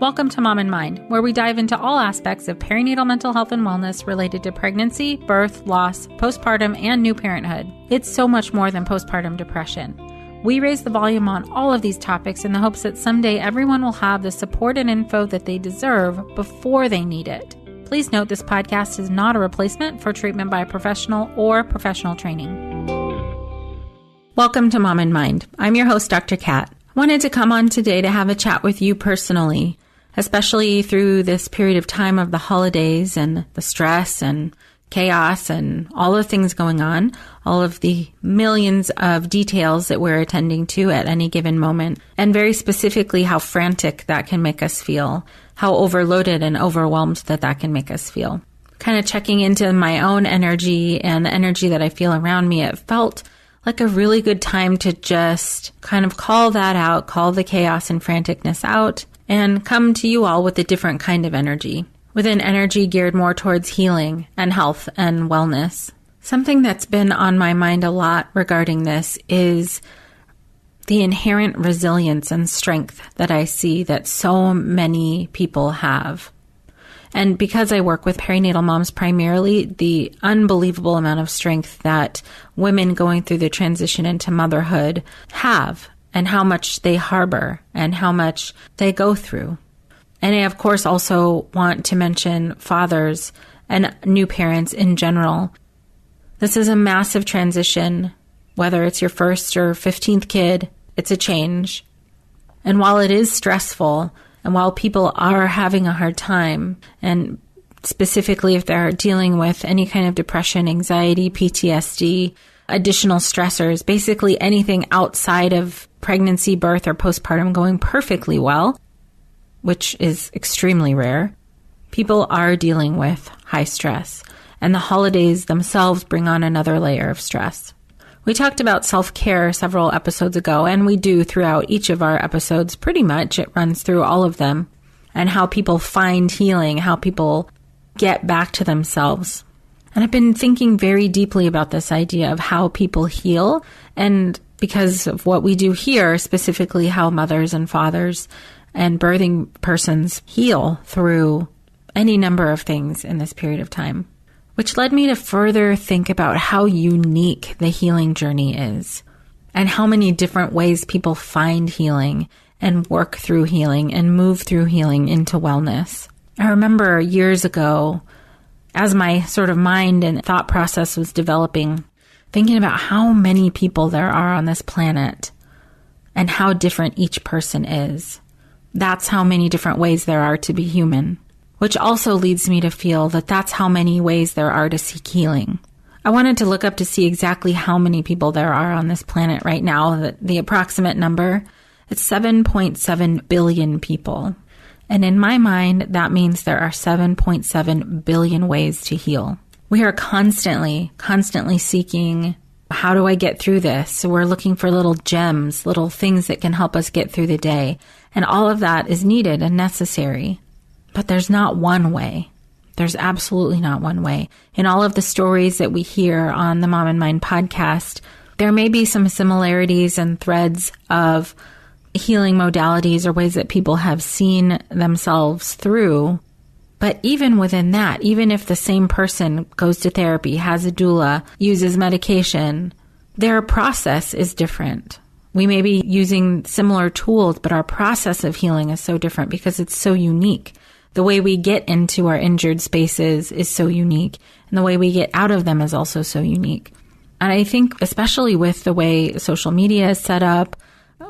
Welcome to Mom and Mind, where we dive into all aspects of perinatal mental health and wellness related to pregnancy, birth, loss, postpartum, and new parenthood. It's so much more than postpartum depression. We raise the volume on all of these topics in the hopes that someday everyone will have the support and info that they deserve before they need it. Please note this podcast is not a replacement for treatment by a professional or professional training. Welcome to Mom and Mind. I'm your host, Dr. Kat. I wanted to come on today to have a chat with you personally, especially through this period of time of the holidays and the stress and chaos and all the things going on, all of the millions of details that we're attending to at any given moment, and very specifically how frantic that can make us feel, how overloaded and overwhelmed that can make us feel. Kind of checking into my own energy and the energy that I feel around me, it felt like a really good time to just kind of call that out, call the chaos and franticness out, and come to you all with a different kind of energy, with an energy geared more towards healing and health and wellness. Something that's been on my mind a lot regarding this is the inherent resilience and strength that I see that so many people have. And because I work with perinatal moms primarily, the unbelievable amount of strength that women going through the transition into motherhood have, and how much they harbor and how much they go through. And I, of course, also want to mention fathers and new parents in general. This is a massive transition, whether it's your first or 15th kid, it's a change. And while it is stressful, and while people are having a hard time, and specifically if they're dealing with any kind of depression, anxiety, PTSD, additional stressors, basically anything outside of pregnancy, birth, or postpartum going perfectly well, which is extremely rare, people are dealing with high stress. And the holidays themselves bring on another layer of stress. We talked about self-care several episodes ago, and we do throughout each of our episodes pretty much. It runs through all of them, and how people find healing, how people get back to themselves. And I've been thinking very deeply about this idea of how people heal, and because of what we do here, specifically how mothers and fathers and birthing persons heal through any number of things in this period of time, which led me to further think about how unique the healing journey is and how many different ways people find healing and work through healing and move through healing into wellness. I remember years ago, as my sort of mind and thought process was developing, thinking about how many people there are on this planet and how different each person is. That's how many different ways there are to be human, which also leads me to feel that that's how many ways there are to seek healing. I wanted to look up to see exactly how many people there are on this planet right now. The approximate number, it's 7.7 billion people. And in my mind, that means there are 7.7 billion ways to heal. We are constantly seeking, how do I get through this? So we're looking for little gems, little things that can help us get through the day. And all of that is needed and necessary. But there's not one way. There's absolutely not one way. In all of the stories that we hear on the Mom and Mind podcast, there may be some similarities and threads of healing modalities or ways that people have seen themselves through. But even within that, even if the same person goes to therapy, has a doula, uses medication, their process is different. We may be using similar tools, but our process of healing is so different because it's so unique. The way we get into our injured spaces is so unique, and the way we get out of them is also so unique. And I think especially with the way social media is set up,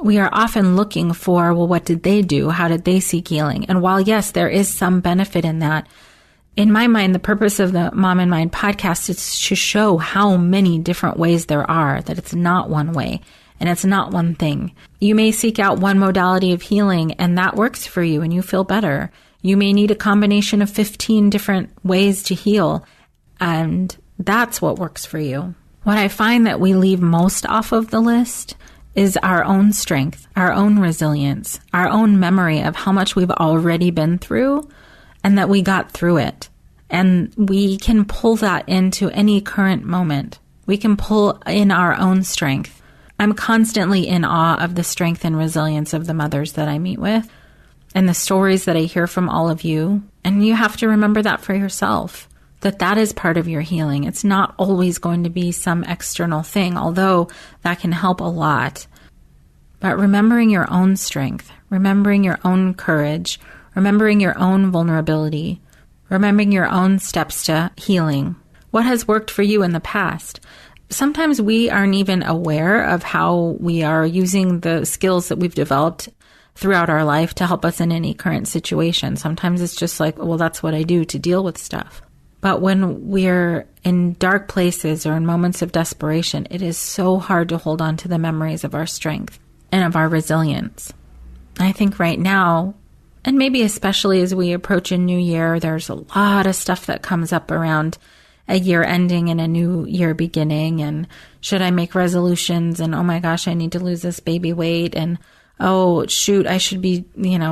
we are often looking for, well, what did they do? How did they seek healing? And while, yes, there is some benefit in that, in my mind, the purpose of the Mom and Mind podcast is to show how many different ways there are, that it's not one way. And it's not one thing. You may seek out one modality of healing and that works for you and you feel better. You may need a combination of 15 different ways to heal, and that's what works for you. What I find that we leave most off of the list is our own strength, our own resilience, our own memory of how much we've already been through and that we got through it. And we can pull that into any current moment. We can pull in our own strength. I'm constantly in awe of the strength and resilience of the mothers that I meet with. and the stories that I hear from all of you. And you have to remember that for yourself, that is part of your healing. It's not always going to be some external thing, although that can help a lot. But remembering your own strength, remembering your own courage, remembering your own vulnerability, remembering your own steps to healing. What has worked for you in the past? Sometimes we aren't even aware of how we are using the skills that we've developed throughout our life to help us in any current situation. Sometimes it's just like, well, that's what I do to deal with stuff. But when we're in dark places or in moments of desperation, it is so hard to hold on to the memories of our strength and of our resilience. I think right now, and maybe especially as we approach a new year, there's a lot of stuff that comes up around a year ending and a new year beginning. And should I make resolutions? And oh my gosh, I need to lose this baby weight. And oh shoot, I should be,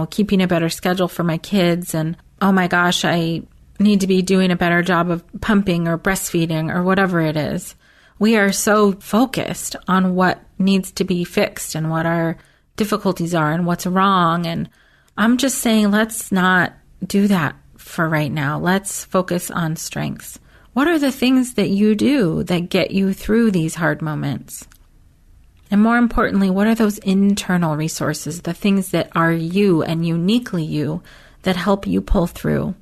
keeping a better schedule for my kids. And oh my gosh, I need to be doing a better job of pumping or breastfeeding or whatever it is. We are so focused on what needs to be fixed and what our difficulties are and what's wrong. And I'm just saying, let's not do that for right now. Let's focus on strengths. What are the things that you do that get you through these hard moments? And more importantly, what are those internal resources, the things that are you and uniquely you that help you pull through?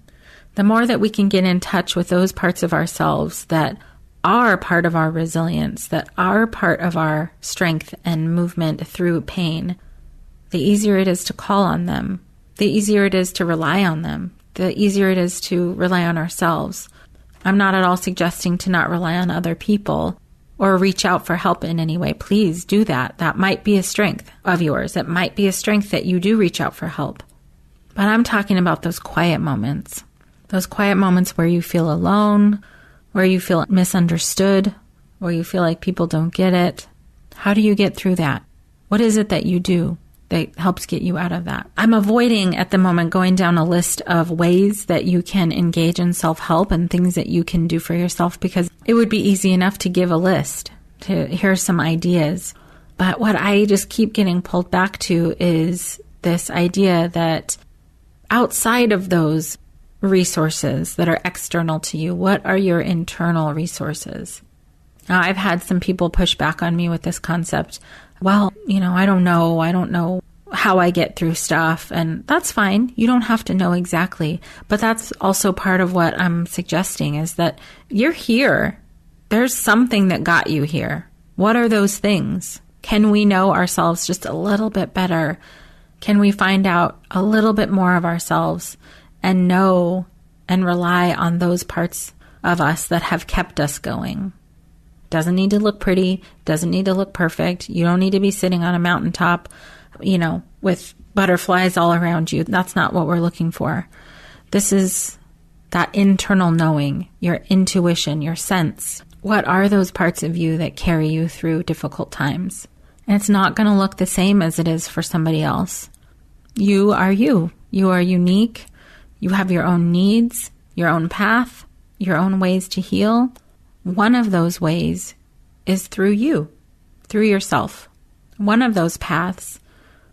The more that we can get in touch with those parts of ourselves that are part of our resilience, that are part of our strength and movement through pain, the easier it is to call on them, the easier it is to rely on them, the easier it is to rely on ourselves. I'm not at all suggesting to not rely on other people or reach out for help in any way. Please do that. That might be a strength of yours. It might be a strength that you do reach out for help. But I'm talking about those quiet moments where you feel alone, where you feel misunderstood, where you feel like people don't get it. How do you get through that? What is it that you do that helps get you out of that? I'm avoiding at the moment going down a list of ways that you can engage in self-help and things that you can do for yourself, because it would be easy enough to give a list, to hear some ideas. But what I just keep getting pulled back to is this idea that outside of those resources that are external to you, what are your internal resources? Now, I've had some people push back on me with this concept. Well, I don't know how I get through stuff. And that's fine. You don't have to know exactly. But that's also part of what I'm suggesting, is that you're here. There's something that got you here. What are those things? Can we know ourselves just a little bit better? Can we find out a little bit more of ourselves and know and rely on those parts of us that have kept us going? Doesn't need to look pretty, doesn't need to look perfect. You don't need to be sitting on a mountaintop, with butterflies all around you. That's not what we're looking for. This is that internal knowing, your intuition, your sense. What are those parts of you that carry you through difficult times? And it's not going to look the same as it is for somebody else. You are you. You are unique. You have your own needs, your own path, your own ways to heal. One of those ways is through you, through yourself. One of those paths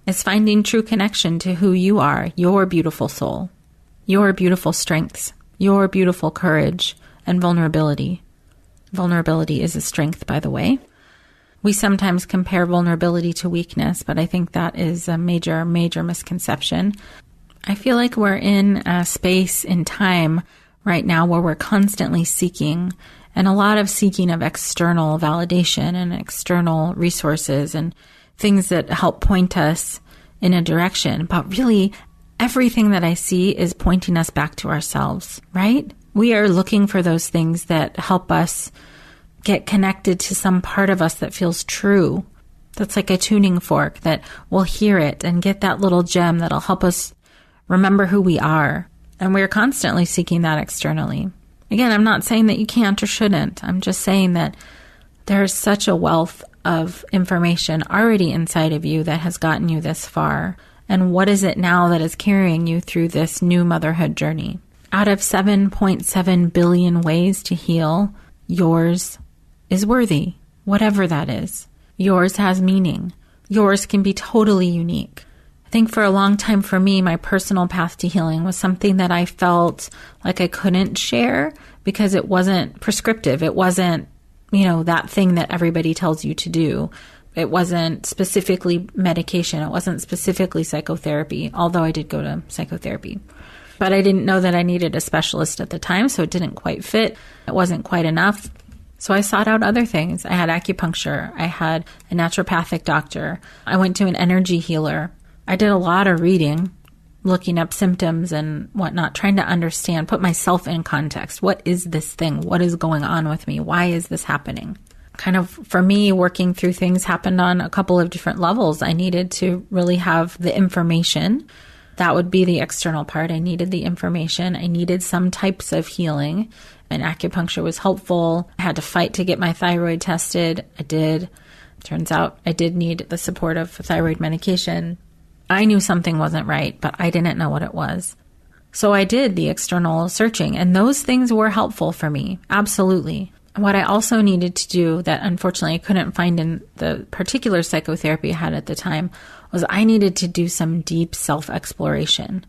is finding true connection to who you are, your beautiful soul, your beautiful strengths, your beautiful courage and vulnerability. Vulnerability is a strength, by the way. We sometimes compare vulnerability to weakness, but I think that is a major, major misconception. I feel like we're in a space in time right now where we're constantly seeking, and a lot of seeking of external validation and external resources and things that help point us in a direction. But really, everything that I see is pointing us back to ourselves, right? We are looking for those things that help us get connected to some part of us that feels true. That's like a tuning fork that we'll hear it and get that little gem that'll help us remember who we are. And we're constantly seeking that externally. Again, I'm not saying that you can't or shouldn't. I'm just saying that there's such a wealth of information already inside of you that has gotten you this far. And what is it now that is carrying you through this new motherhood journey? Out of 7.7 billion ways to heal, yours is worthy, whatever that is. Yours has meaning. Yours can be totally unique. I think for a long time for me, my personal path to healing was something that I felt like I couldn't share because it wasn't prescriptive. It wasn't, that thing that everybody tells you to do. It wasn't specifically medication. It wasn't specifically psychotherapy, although I did go to psychotherapy. But I didn't know that I needed a specialist at the time, so it didn't quite fit. It wasn't quite enough. So I sought out other things. I had acupuncture. I had a naturopathic doctor. I went to an energy healer. I did a lot of reading, looking up symptoms and whatnot, trying to understand, put myself in context. What is this thing? What is going on with me? Why is this happening? Kind of, for me, working through things happened on a couple of different levels. I needed to really have the information. That would be the external part. I needed the information. I needed some types of healing, and acupuncture was helpful. I had to fight to get my thyroid tested. I did. Turns out I did need the support of thyroid medication. I knew something wasn't right, but I didn't know what it was. So I did the external searching, and those things were helpful for me. Absolutely. What I also needed to do that unfortunately I couldn't find in the particular psychotherapy I had at the time was I needed to do some deep self-exploration.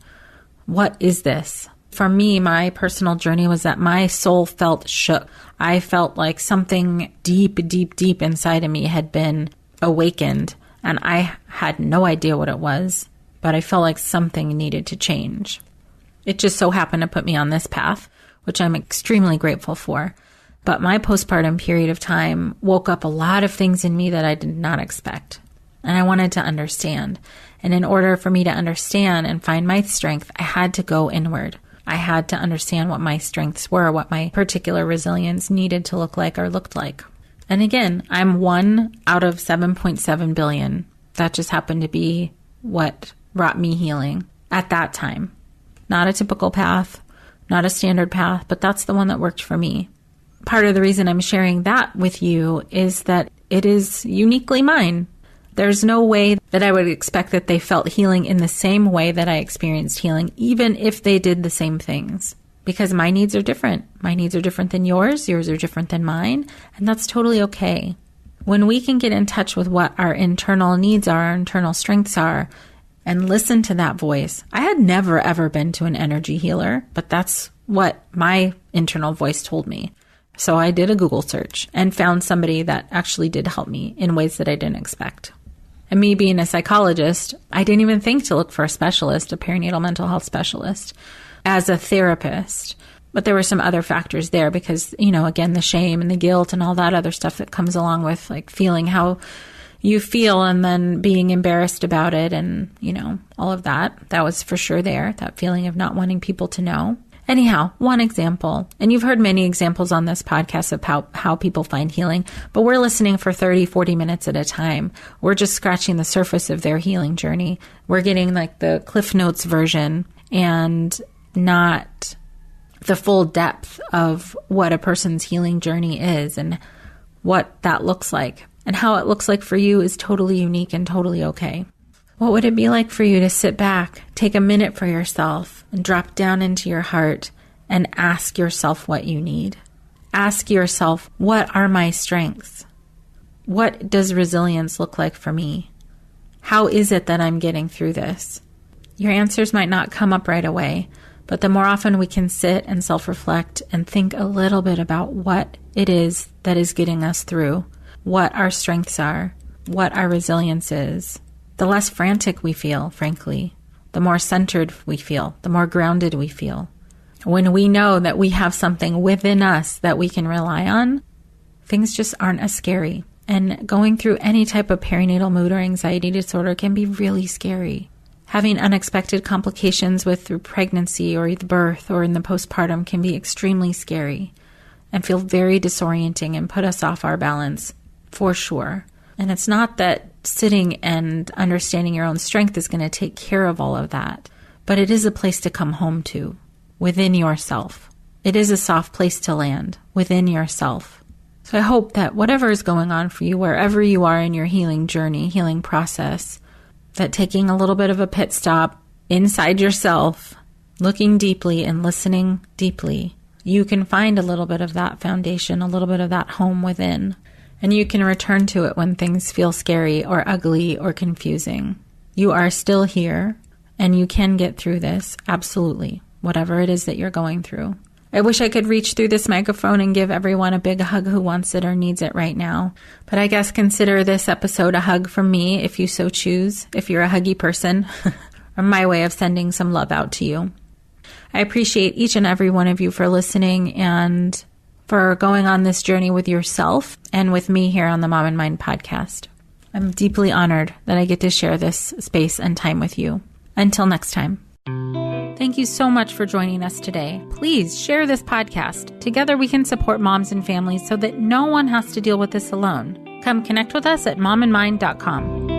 What is this? For me, my personal journey was that my soul felt shook. I felt like something deep, deep, deep inside of me had been awakened, and I had no idea what it was, but I felt like something needed to change. It just so happened to put me on this path, which I'm extremely grateful for. But my postpartum period of time woke up a lot of things in me that I did not expect. And I wanted to understand. And in order for me to understand and find my strength, I had to go inward. I had to understand what my strengths were, what my particular resilience needed to look like or looked like. And again, I'm 1 out of 7.7 billion. That just happened to be what brought me healing at that time. Not a typical path, not a standard path, but that's the one that worked for me. Part of the reason I'm sharing that with you is that it is uniquely mine. There's no way that I would expect that they felt healing in the same way that I experienced healing, even if they did the same things. Because my needs are different. My needs are different than yours. Yours are different than mine. And that's totally okay. When we can get in touch with what our internal needs are, our internal strengths are, and listen to that voice. I had never, ever been to an energy healer, but that's what my internal voice told me. So I did a Google search and found somebody that actually did help me in ways that I didn't expect. And me being a psychologist, I didn't even think to look for a specialist, a perinatal mental health specialist, as a therapist. But there were some other factors there because, again, the shame and the guilt and all that other stuff that comes along with like feeling how you feel and then being embarrassed about it and, all of that. That was for sure there, that feeling of not wanting people to know. Anyhow, one example, and you've heard many examples on this podcast of how people find healing, but we're listening for 30, 40 minutes at a time. We're just scratching the surface of their healing journey. We're getting like the Cliff Notes version and not the full depth of what a person's healing journey is and what that looks like. And how it looks like for you is totally unique and totally okay. What would it be like for you to sit back, take a minute for yourself, and drop down into your heart and ask yourself what you need? Ask yourself, what are my strengths? What does resilience look like for me? How is it that I'm getting through this? Your answers might not come up right away, but the more often we can sit and self-reflect and think a little bit about what it is that is getting us through, what our strengths are, what our resilience is, the less frantic we feel, frankly, the more centered we feel, the more grounded we feel. When we know that we have something within us that we can rely on, things just aren't as scary. And going through any type of perinatal mood or anxiety disorder can be really scary. Having unexpected complications through pregnancy or the birth or in the postpartum can be extremely scary and feel very disorienting and put us off our balance, for sure. And it's not that sitting and understanding your own strength is going to take care of all of that, but it is a place to come home to within yourself. It is a soft place to land within yourself. So I hope that whatever is going on for you, wherever you are in your healing journey, healing process, that taking a little bit of a pit stop inside yourself, looking deeply and listening deeply, you can find a little bit of that foundation, a little bit of that home within. And you can return to it when things feel scary or ugly or confusing. You are still here and you can get through this. Absolutely. Whatever it is that you're going through. I wish I could reach through this microphone and give everyone a big hug who wants it or needs it right now. But I guess consider this episode a hug from me if you so choose, if you're a huggy person, or my way of sending some love out to you. I appreciate each and every one of you for listening and for going on this journey with yourself and with me here on the Mom and Mind podcast. I'm deeply honored that I get to share this space and time with you. Until next time. Thank you so much for joining us today. Please share this podcast. Together we can support moms and families so that no one has to deal with this alone. Come connect with us at momandmind.com.